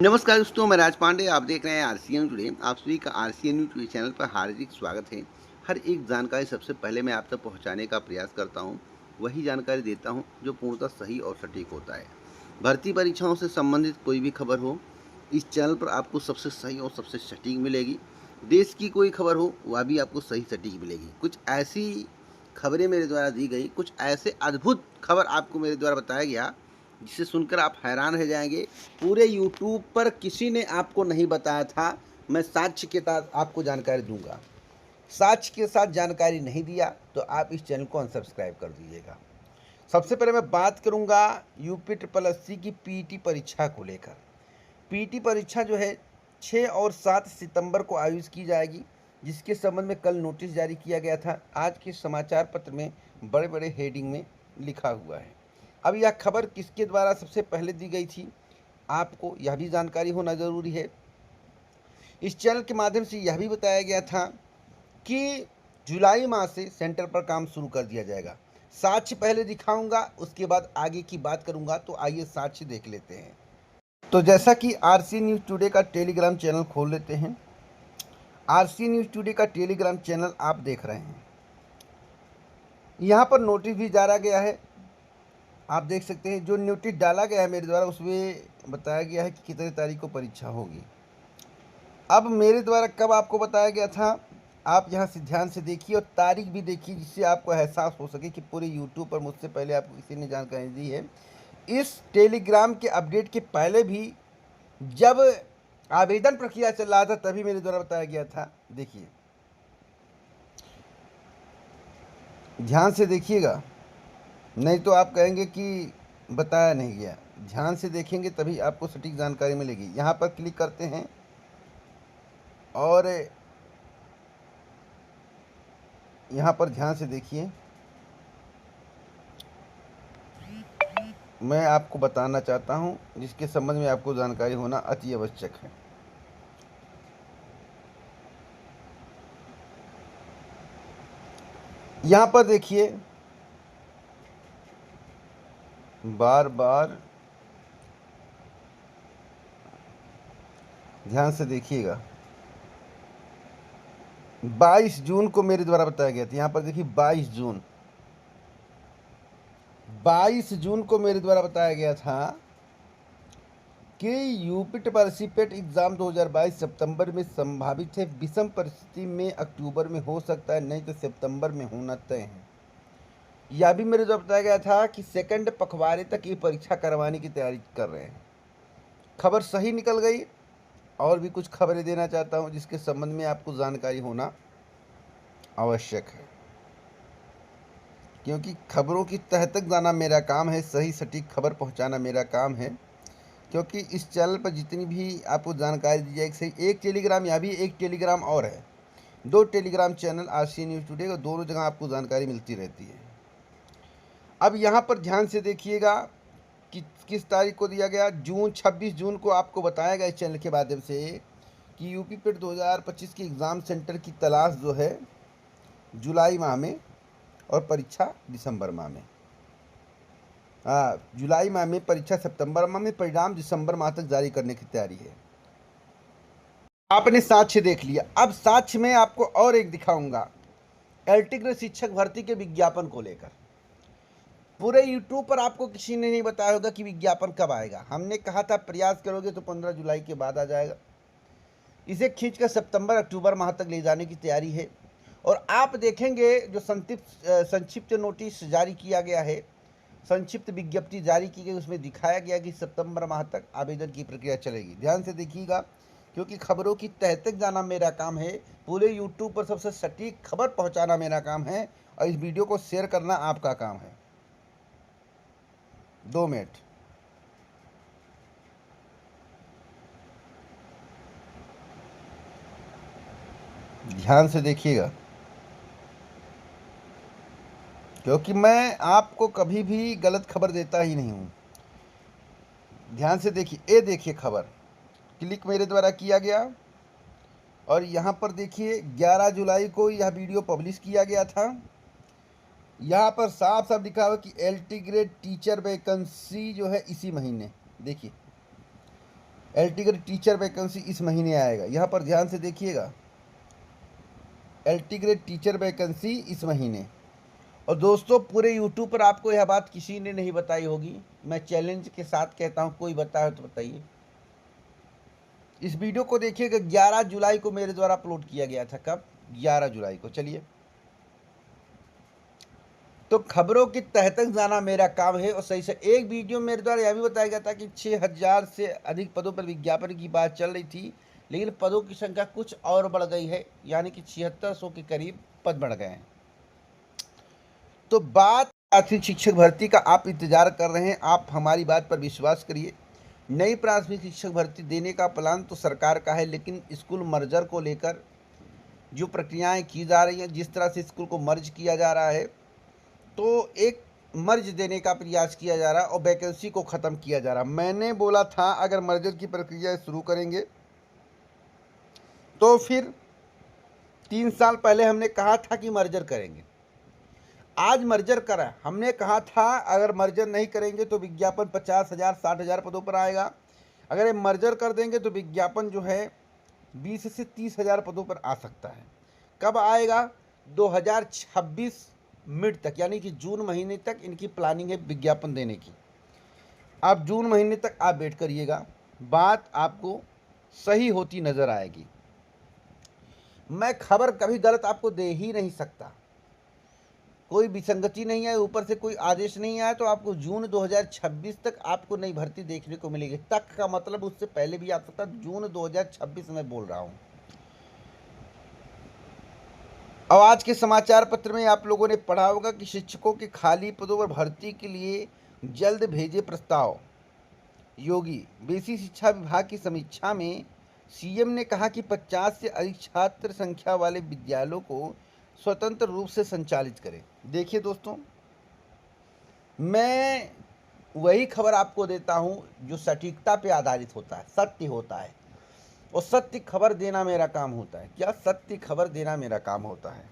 नमस्कार दोस्तों, मैं राज पांडे। आप देख रहे हैं आरसीएन टुडे। आप सभी का आरसीएन न्यूज़ चैनल पर हार्दिक स्वागत है। हर एक जानकारी सबसे पहले मैं आप तक पहुंचाने का प्रयास करता हूं, वही जानकारी देता हूं जो पूर्णतः सही और सटीक होता है। भर्ती परीक्षाओं से संबंधित कोई भी खबर हो, इस चैनल पर आपको सबसे सही और सबसे सटीक मिलेगी। देश की कोई खबर हो, वह भी आपको सही सटीक मिलेगी। कुछ ऐसी खबरें मेरे द्वारा दी गई, कुछ ऐसे अद्भुत खबर आपको मेरे द्वारा बताया गया जिसे सुनकर आप हैरान रह जाएंगे। पूरे यूट्यूब पर किसी ने आपको नहीं बताया था। मैं साक्ष्य के साथ आपको जानकारी दूंगा। साक्ष्य के साथ जानकारी नहीं दिया तो आप इस चैनल को अनसब्सक्राइब कर दीजिएगा। सबसे पहले मैं बात करूंगा यूपी ट्रिपल एससी की पीटी परीक्षा को लेकर। पीटी परीक्षा जो है 6 और 7 सितंबर को आयोजित की जाएगी, जिसके संबंध में कल नोटिस जारी किया गया था। आज के समाचार पत्र में बड़े बड़े हेडिंग में लिखा हुआ है। अब यह खबर किसके द्वारा सबसे पहले दी गई थी, आपको यह भी जानकारी होना ज़रूरी है। इस चैनल के माध्यम से यह भी बताया गया था कि जुलाई माह से सेंटर पर काम शुरू कर दिया जाएगा। साक्ष्य पहले दिखाऊंगा, उसके बाद आगे की बात करूंगा। तो आइए साक्ष्य देख लेते हैं। तो जैसा कि आरसी न्यूज़ टुडे का टेलीग्राम चैनल खोल लेते हैं। आरसी न्यूज़ टुडे का टेलीग्राम चैनल आप देख रहे हैं। यहाँ पर नोटिस भी डाला गया है, आप देख सकते हैं। जो नोटिस डाला गया है मेरे द्वारा, उसमें बताया गया है कि कितने तारीख को परीक्षा होगी। अब मेरे द्वारा कब आपको बताया गया था, आप यहाँ से ध्यान से देखिए और तारीख भी देखिए, जिससे आपको एहसास हो सके कि पूरे यूट्यूब पर मुझसे पहले आपको किसी ने जानकारी दी है। इस टेलीग्राम के अपडेट के पहले भी जब आवेदन प्रक्रिया चल रहा था, तभी मेरे द्वारा बताया गया था। देखिए, ध्यान से देखिएगा, नहीं तो आप कहेंगे कि बताया नहीं गया। ध्यान से देखेंगे तभी आपको सटीक जानकारी मिलेगी। यहाँ पर क्लिक करते हैं और यहाँ पर ध्यान से देखिए, मैं आपको बताना चाहता हूँ जिसके संबंध में आपको जानकारी होना अति आवश्यक है। यहाँ पर देखिए, बार बार ध्यान से देखिएगा। 22 जून को मेरे द्वारा बताया गया था। यहाँ पर देखिए 22 जून को मेरे द्वारा बताया गया था कि यूपी पार्टिसिपेट एग्जाम 2022 सितंबर में संभावित है। विषम परिस्थिति में अक्टूबर में हो सकता है, नहीं तो सितंबर में होना तय है। यह भी मेरे द्वारा बताया गया था कि सेकंड पखवाड़े तक ये परीक्षा करवाने की तैयारी कर रहे हैं। खबर सही निकल गई। और भी कुछ खबरें देना चाहता हूँ जिसके संबंध में आपको जानकारी होना आवश्यक है, क्योंकि खबरों की तह तक जाना मेरा काम है, सही सटीक खबर पहुंचाना मेरा काम है। क्योंकि इस चैनल पर जितनी भी आपको जानकारी दी जाएगी सही, एक टेलीग्राम, या भी एक टेलीग्राम और है, 2 Telegram channel RC news today को, दोनों जगह आपको जानकारी मिलती रहती है। अब यहाँ पर ध्यान से देखिएगा कि किस तारीख को दिया गया। 26 जून को आपको बताया गया इस चैनल के माध्यम से कि यूपी पेट 2025 की एग्ज़ाम सेंटर की तलाश जो है जुलाई माह में और परीक्षा दिसंबर माह में। जुलाई माह में परीक्षा, सितंबर माह में परिणाम, दिसंबर माह तक जारी करने की तैयारी है। आपने साक्ष्य देख लिया। अब साक्ष्य में आपको और एक दिखाऊंगा, एलटी शिक्षक भर्ती के विज्ञापन को लेकर। पूरे यूट्यूब पर आपको किसी ने नहीं बताया होगा कि विज्ञापन कब आएगा। हमने कहा था प्रयास करोगे तो 15 जुलाई के बाद आ जाएगा। इसे खींचकर सितंबर अक्टूबर माह तक ले जाने की तैयारी है। और आप देखेंगे जो संक्षिप्त नोटिस जारी किया गया है, संक्षिप्त विज्ञप्ति जारी की गई, उसमें दिखाया गया कि सितंबर माह तक आवेदन की प्रक्रिया चलेगी। ध्यान से देखिएगा, क्योंकि खबरों की तह तक जाना मेरा काम है। पूरे यूट्यूब पर सबसे सटीक खबर पहुंचाना मेरा काम है, और इस वीडियो को शेयर करना आपका काम है। 2 मिनट, ध्यान से देखिएगा, क्योंकि मैं आपको कभी भी गलत खबर देता ही नहीं हूँ। ध्यान से देखिए, ये देखिए खबर, क्लिक मेरे द्वारा किया गया और यहाँ पर देखिए 11 जुलाई को यह वीडियो पब्लिश किया गया था। यहाँ पर साफ साफ लिखा हुआ कि एलटी ग्रेड टीचर वैकेंसी जो है इसी महीने, देखिए एलटी ग्रेड टीचर वैकेंसी इस महीने आएगा, यहाँ पर ध्यान से देखिएगा। एलटी ग्रेड टीचर वैकेंसी इस महीने। और दोस्तों पूरे यूट्यूब पर आपको यह बात किसी ने नहीं बताई होगी, मैं चैलेंज के साथ कहता हूँ, कोई बताया तो बताइए। इस वीडियो को देखिएगा, 11 जुलाई को मेरे द्वारा अपलोड किया गया था। कब? 11 जुलाई को। चलिए, तो खबरों की तह तक जाना मेरा काम है। और सही से एक वीडियो मेरे द्वारा यह भी बताया गया था कि 6000 से अधिक पदों पर विज्ञापन की बात चल रही थी, लेकिन पदों की संख्या कुछ और बढ़ गई है, यानी कि 7600 के करीब पद बढ़ गए हैं। तो बात प्राथमिक शिक्षक भर्ती का आप इंतजार कर रहे हैं, आप हमारी बात पर विश्वास करिए। नई प्राथमिक शिक्षक भर्ती देने का प्लान तो सरकार का है, लेकिन स्कूल मर्जर को लेकर जो प्रक्रियाएं की जा रही हैं, जिस तरह से स्कूल को मर्ज किया जा रहा है, तो एक मर्ज देने का प्रयास किया जा रहा है और वैकेंसी को ख़त्म किया जा रहा है। मैंने बोला था अगर मर्जर की प्रक्रिया शुरू करेंगे तो फिर 3 साल पहले हमने कहा था कि मर्जर करेंगे, आज मर्जर करा। हमने कहा था अगर मर्जर नहीं करेंगे तो विज्ञापन 50,000 60,000 पदों पर आएगा, अगर ये मर्जर कर देंगे तो विज्ञापन जो है 20 से 30,000 पदों पर आ सकता है। कब आएगा? 2026 मिड तक, यानी कि जून महीने तक इनकी प्लानिंग है विज्ञापन देने की। आप जून महीने तक आप वेट करिएगा, बात आपको सही होती नज़र आएगी। मैं खबर कभी गलत आपको दे ही नहीं सकता, कोई विसंगति नहीं है, ऊपर से कोई आदेश नहीं आया, तो आपको जून 2026 तक आपको नई भर्ती देखने को मिलेगी। तक का मतलब उससे पहले भी आ सकता, जून 2026 में बोल रहा हूँ। अब आज के समाचार पत्र में आप लोगों ने पढ़ा होगा कि शिक्षकों के खाली पदों पर भर्ती के लिए जल्द भेजे प्रस्ताव। योगी बेसिक शिक्षा विभाग की समीक्षा में सीएम ने कहा कि 50 से अधिक छात्र संख्या वाले विद्यालयों को स्वतंत्र रूप से संचालित करें। देखिए दोस्तों, मैं वही खबर आपको देता हूं जो सटीकता पे आधारित होता है, सत्य होता है, और सत्य खबर देना मेरा काम होता है। क्या? सत्य खबर देना मेरा काम होता है।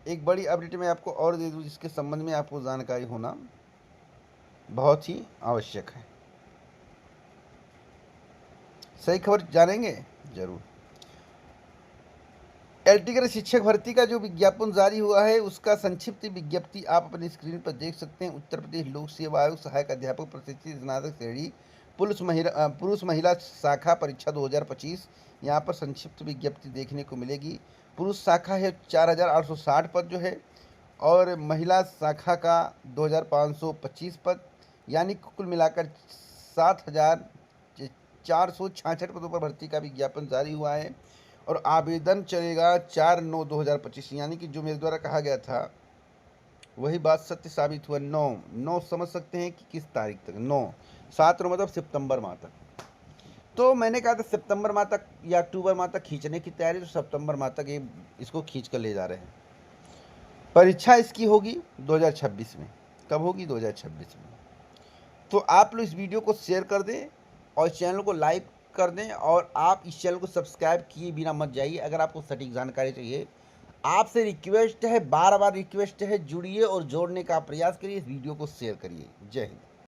एक बड़ी अपडेट मैं आपको और दे दूं, जिसके संबंध में आपको जानकारी होना बहुत ही आवश्यक है। सही खबर जानेंगे जरूर। एलटी ग्रेड शिक्षक भर्ती का जो विज्ञापन जारी हुआ है उसका संक्षिप्त विज्ञप्ति आप अपनी स्क्रीन पर देख सकते हैं। उत्तर प्रदेश लोक सेवा आयोग सहायक अध्यापक प्रशिक्षित स्नातक श्रेणी पुरुष महिला शाखा परीक्षा 2025, यहाँ पर संक्षिप्त विज्ञप्ति देखने को मिलेगी। पुरुष शाखा है 4860 पद जो है, और महिला शाखा का 2525 पद, यानी कुल मिलाकर 7466 पदों पर भर्ती का विज्ञापन जारी हुआ है। और आवेदन चलेगा 4/9/2025, यानी कि जो मेरे द्वारा कहा गया था वही बात सत्य साबित हुआ। 9 समझ सकते हैं कि किस तारीख तक? 7 मतलब सितंबर माह तक। तो मैंने कहा था सितंबर माह तक या अक्टूबर माह तक खींचने की तैयारी, तो सितंबर माह तक ये इसको खींच कर ले जा रहे हैं। परीक्षा इसकी होगी 2026 में। कब होगी? 2026 में। तो आप लोग इस वीडियो को शेयर कर दें और चैनल को लाइक कर दें, और आप इस चैनल को सब्सक्राइब किए बिना मत जाइए अगर आपको सटीक जानकारी चाहिए। आपसे रिक्वेस्ट है, बार बार रिक्वेस्ट है, जुड़िए और जोड़ने का प्रयास करिए, इस वीडियो को शेयर करिए। जय हिंद।